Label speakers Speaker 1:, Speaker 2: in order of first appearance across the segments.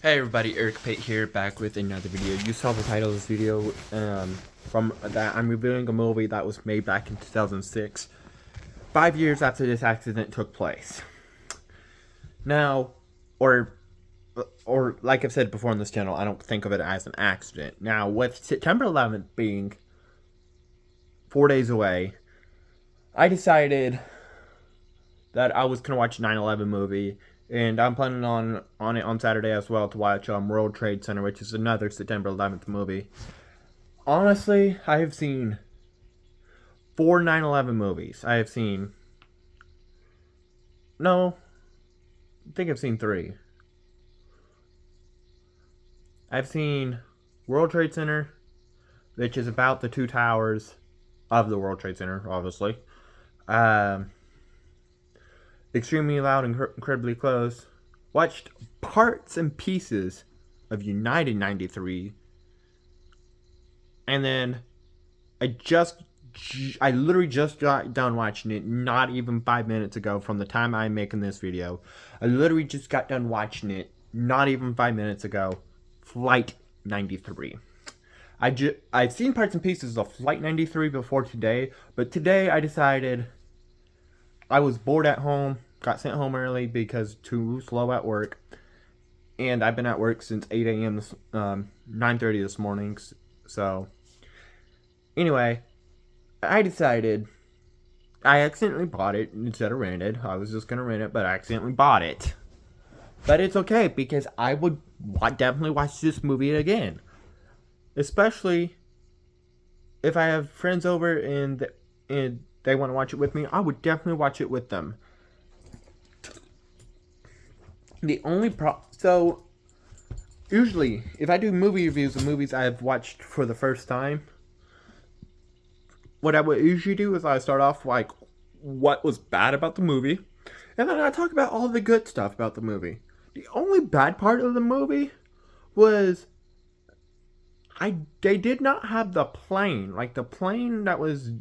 Speaker 1: Hey everybody, Eric Pate here, back with another video. You saw the title of this video. From that, I'm reviewing a movie that was made back in 2006, 5 years after this accident took place. Now, or or like I've said before on this channel, I don't think of it as an accident. Now, with September 11th being 4 days away, I decided that I was gonna watch 9/11 movie, and I'm planning on it on Saturday as well to watch World Trade Center, which is another September 11th movie. Honestly, I have seen 4 9/11 movies. I have seen no, I think I've seen three. I've seen World Trade Center, which is about the two towers of the World Trade Center, obviously. Um, Extremely Loud and Incredibly Close. Watched parts and pieces of United 93. And then I literally just got done watching it not even 5 minutes ago from the time I'm making this video. I literally just got done watching it not even 5 minutes ago. Flight 93. I've seen parts and pieces of Flight 93 before today, but today I decided I was bored at home, got sent home early because too slow at work, and I've been at work since 8 a.m. 9:30 this morning. So anyway, I decided I accidentally bought it instead of rented. I was just gonna rent it, but I accidentally bought it. But it's okay because I would definitely watch this movie again, especially if I have friends over and they want to watch it with me. I would definitely watch it with them. The only so usually if I do movie reviews of movies I have watched for the first time, what I would usually do is I start off like what was bad about the movie, and then I talk about all the good stuff about the movie. The only bad part of the movie was they did not have the plane, like the plane that was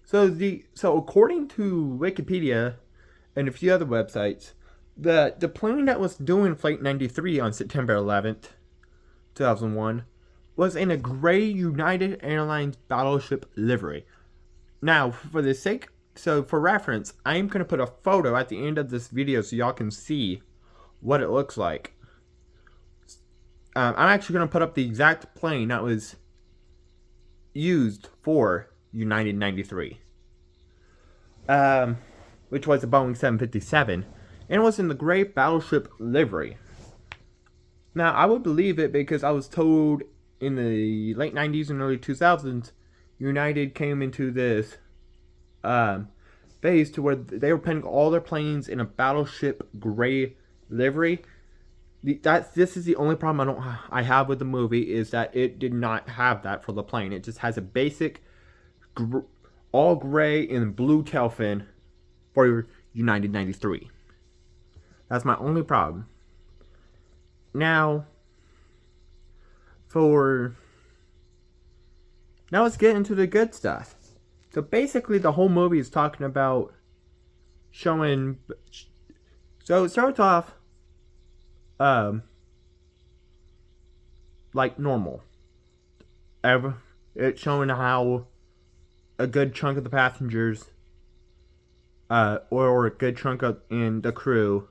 Speaker 1: so according to Wikipedia and a few other websites, the plane that was doing Flight 93 on September 11th, 2001 was in a gray United Airlines battleship livery. Now, for reference, I'm going to put a photo at the end of this video so y'all can see what it looks like. I'm actually going to put up the exact plane that was used for United 93, which was a Boeing 757, and it was in the gray battleship livery. Now, I would believe it because I was told in the late 90s and early 2000s, United came into this phase to where they were painting all their planes in a battleship gray livery. This is the only problem I have with the movie, is that it did not have that for the plane. It just has a basic all gray and blue tail fin for United 93. That's my only problem. Now let's get into the good stuff. So basically the whole movie is talking about showing, so it starts off like normal. It's showing how a good chunk of the passengers or a good chunk of in the crew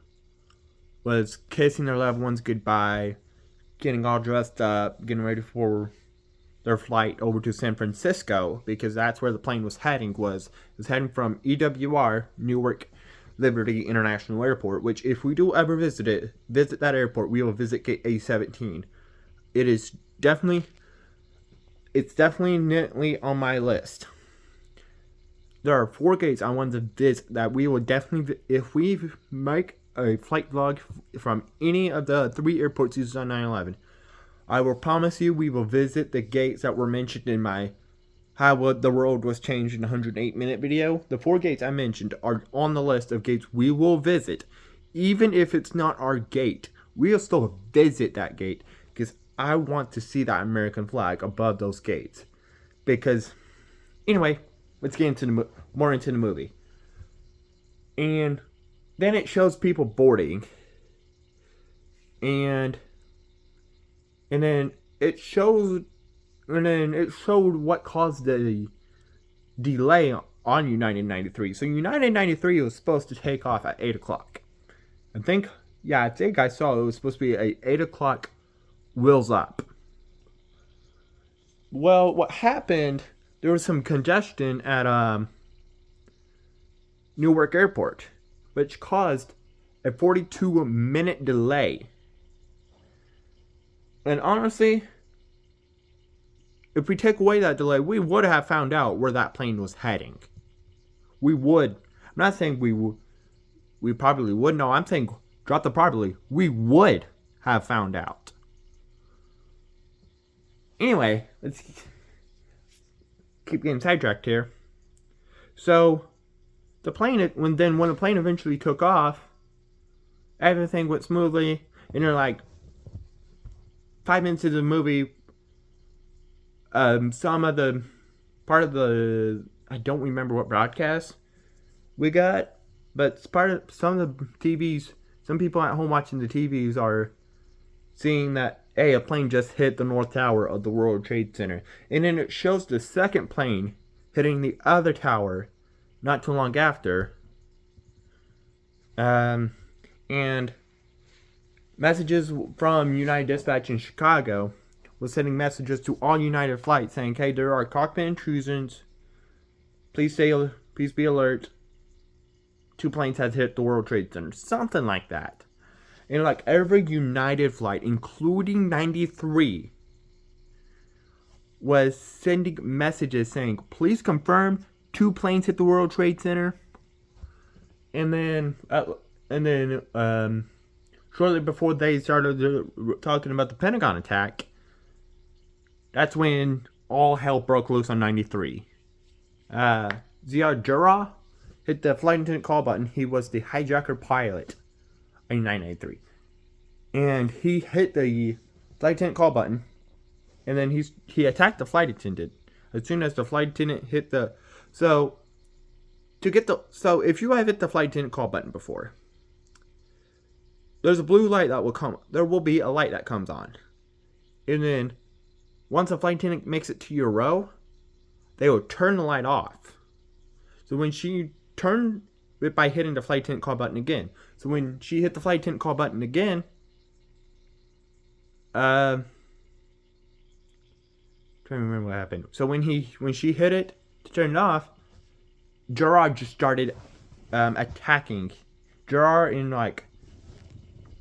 Speaker 1: was kissing their loved ones goodbye, getting all dressed up, getting ready for their flight over to San Francisco, because that's where the plane was heading. It was heading from EWR, Newark Liberty International Airport, which if we do ever visit that airport, we will visit gate A17. It's definitely on my list. There are 4 gates I want to visit that we will definitely, if we make a flight vlog from any of the 3 airports used on 9/11, I will promise you we will visit the gates that were mentioned in my How the World Was Changed in a 108-minute video. The 4 gates I mentioned are on the list of gates we will visit. Even if it's not our gate, we'll still visit that gate because I want to see that American flag above those gates. Because, anyway, let's get into more into the movie. And then it shows people boarding. and then it showed what caused the delay on United 93. So United 93 was supposed to take off at 8 o'clock. I think I saw it was supposed to be a 8 o'clock wheels up. Well, what happened, there was some congestion at Newark Airport, which caused a 42-minute delay. And honestly, if we take away that delay, we would have found out where that plane was heading. We would. I'm not saying we probably would. No, I'm saying drop the probably. We would have found out. Anyway, let's keep getting sidetracked here. So, when the plane eventually took off, everything went smoothly, and they're like 5 minutes into the movie, some of the part of the, I don't remember what broadcast we got, but part of some of the TVs, some people at home watching the TVs are seeing that, hey, a plane just hit the North Tower of the World Trade Center. And then it shows the second plane hitting the other tower not too long after. And messages from United Dispatch in Chicago was sending messages to all United flights saying, hey, there are cockpit intrusions. Please be alert. 2 planes have hit the World Trade Center. Something like that. And like every United flight, including 93, was sending messages saying, please confirm 2 planes hit the World Trade Center. And then shortly before they started talking about the Pentagon attack, that's when all hell broke loose on 93. Ziad Jarrah hit the flight attendant call button. He was the hijacker pilot in 993. And he hit the flight attendant call button. And then he attacked the flight attendant. As soon as the flight attendant hit the... So if you have hit the flight attendant call button before, there's a blue light that will come. There will be a light that comes on. And then once a flight attendant makes it to your row, they will turn the light off. So when she turned it by hitting the flight attendant call button again. So when she hit the flight attendant call button again, trying to remember what happened. So when she hit it to turn it off, Jarrah just started attacking. Jarrah and like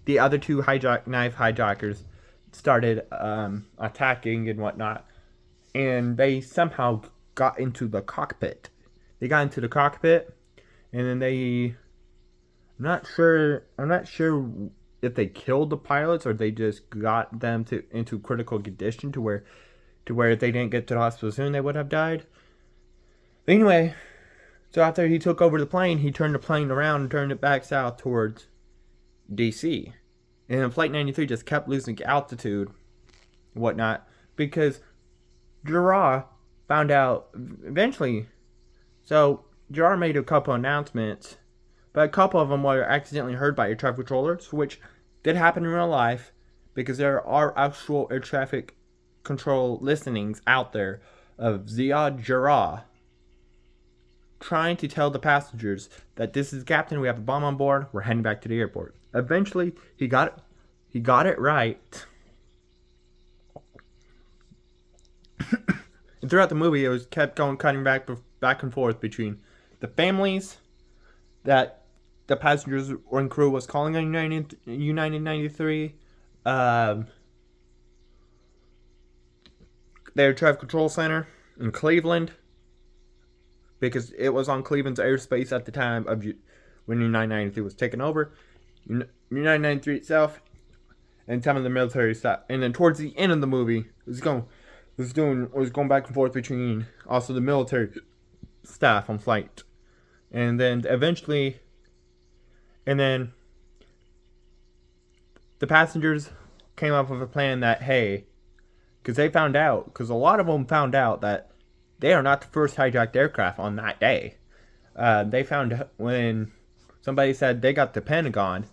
Speaker 1: the other 2 knife hijackers started attacking and whatnot, and they somehow got into the cockpit. They got into the cockpit, and then I'm not sure if they killed the pilots or they just got them into critical condition to where if they didn't get to the hospital soon, they would have died. But anyway, so after he took over the plane, he turned the plane around and turned it back south towards DC. And Flight 93 just kept losing altitude and whatnot because Jarrah found out eventually. So Jarrah made a couple announcements, but a couple of them were accidentally heard by air traffic controllers, which did happen in real life because there are actual air traffic control listenings out there of Ziad Jarrah trying to tell the passengers that this is Captain, we have a bomb on board, we're heading back to the airport. Eventually, he got it right. And throughout the movie, it was kept going, cutting back and forth between the families that the passengers and crew was calling on United 93, the air traffic control center in Cleveland, because it was on Cleveland's airspace at the time of when United 93 was taken over. United 93 itself, and some of the military stuff. And then towards the end of the movie, it was going back and forth between also the military staff on flight. And then eventually, the passengers came up with a plan that, hey, because a lot of them found out that they are not the first hijacked aircraft on that day. They found when somebody said they got the Pentagon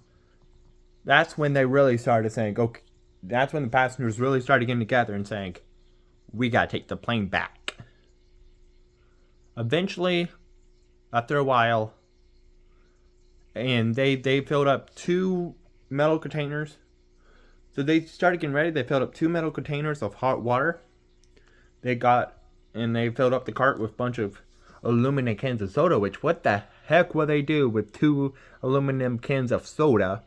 Speaker 1: that's when they really started saying, okay, that's when the passengers really started getting together and saying, we gotta take the plane back. Eventually, after a while, and they filled up 2 metal containers. So they started getting ready. They filled up 2 metal containers of hot water. They filled up the cart with a bunch of aluminum cans of soda. Which, what the heck will they do with 2 aluminum cans of soda?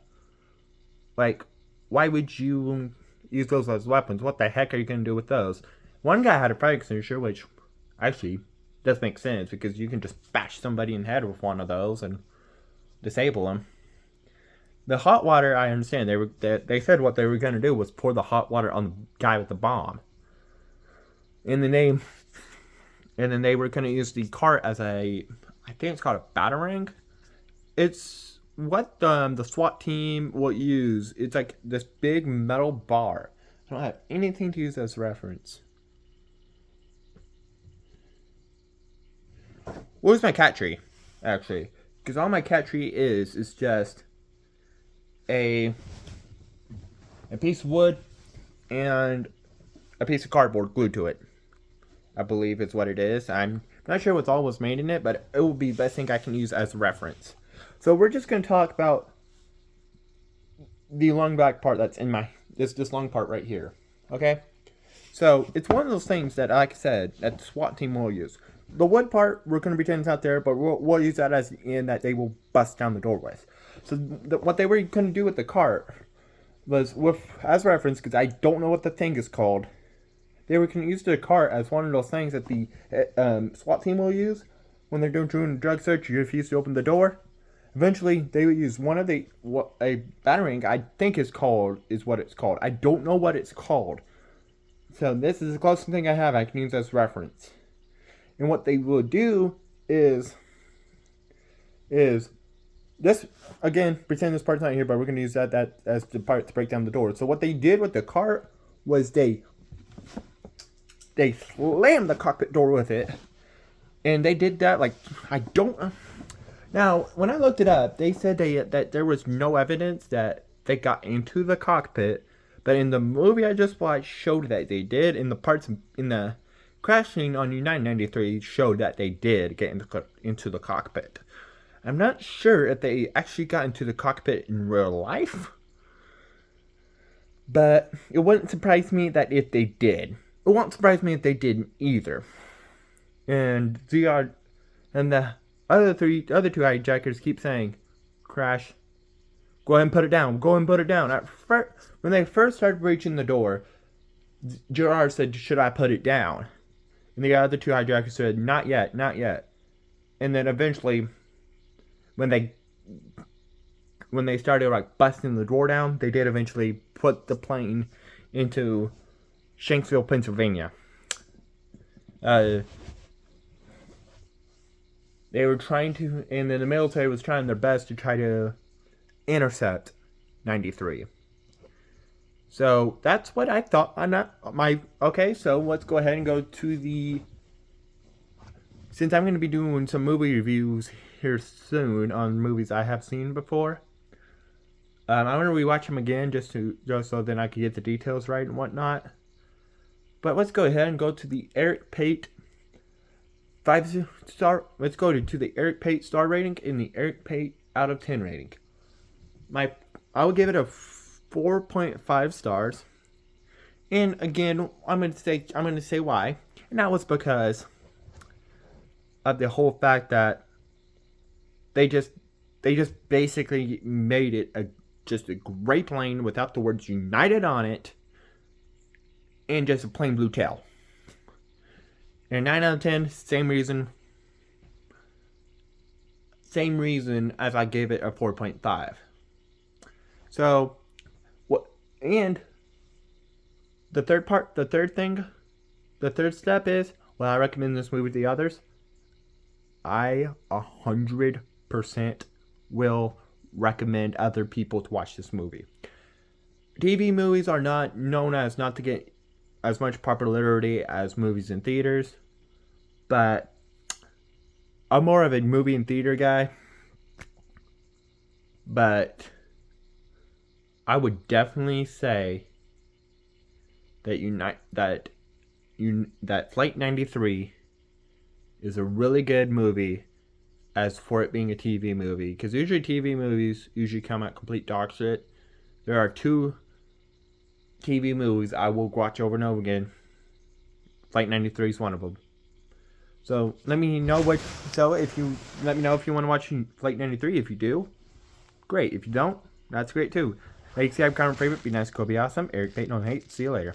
Speaker 1: Like, why would you use those as weapons? What the heck are you gonna do with those? One guy had a fire extinguisher, which actually does make sense because you can just bash somebody in the head with one of those and disable them. The hot water, I understand. They said what they were gonna do was pour the hot water on the guy with the bomb. And then they were gonna use the cart as I think it's called a batarang. It's what the SWAT team will use. It's like this big metal bar. I don't have anything to use as reference. Where's my cat tree? Actually, because all my cat tree is just a piece of wood and a piece of cardboard glued to it. I believe is what it is. I'm not sure what all was made in it, but it will be the best thing I can use as a reference. So we're just going to talk about the long back part that's in this long part right here. Okay? So it's one of those things that, like I said, that the SWAT team will use. The wood part, we're going to pretend it's out there, but we'll use that as the end that they will bust down the door with. So what they were going to do with the cart was, as reference, because I don't know what the thing is called, they were going to use the cart as one of those things that the SWAT team will use when they're doing a drug search. You refuse to open the door. Eventually, they would use a batarang, I think is what it's called. I don't know what it's called. So this is the closest thing I have I can use as reference. And what they will do is this, again, pretend this part's not here, but we're going to use that as the part to break down the door. So what they did with the cart was they slammed the cockpit door with it. And they did that, like, now, when I looked it up, they said that there was no evidence that they got into the cockpit. But in the movie I just watched showed that they did. In the parts in the crashing on United 93 showed that they did get into the cockpit. I'm not sure if they actually got into the cockpit in real life, but it wouldn't surprise me that if they did. It won't surprise me if they didn't either. And the other two hijackers keep saying, "Crash. Go ahead and put it down. Go ahead and put it down." When they first started breaching the door, Gerard said, "Should I put it down?" And the other two hijackers said, "Not yet, not yet." And then eventually, when they started like busting the door down, they did eventually put the plane into Shanksville, Pennsylvania. They were trying to, and then the military was trying their best to try to intercept 93. So that's what I thought. Okay, so let's go ahead and go to since I'm going to be doing some movie reviews here soon on movies I have seen before. I'm going to rewatch them again just so then I can get the details right and whatnot. But let's go ahead and go to the Eric Pate 5-star. Let's go to the Eric Pate star rating and the Eric Pate out of 10 rating. I would give it a 4.5 stars. And again, I'm going to say why. And that was because of the whole fact that they just basically made it just a gray plane without the words United on it and just a plain blue tail. And 9 out of 10, same reason as I gave it a 4.5. So, and the third step is, well, I recommend this movie to the others. I 100% will recommend other people to watch this movie. TV movies are not known as not to get as much popularity as movies in theaters, but I'm more of a movie and theater guy. But I would definitely say that Flight 93 is a really good movie as for it being a TV movie. Because usually TV movies usually come out complete dog shit. There are 2 TV movies I will watch over and over again. Flight 93 is one of them. So let me know if you let me know if you want to watch Flight 93. If you do, great. If you don't, that's great too. Like, subscribe, comment, favorite, be nice, go be awesome. Eric Payton on Hate. See you later.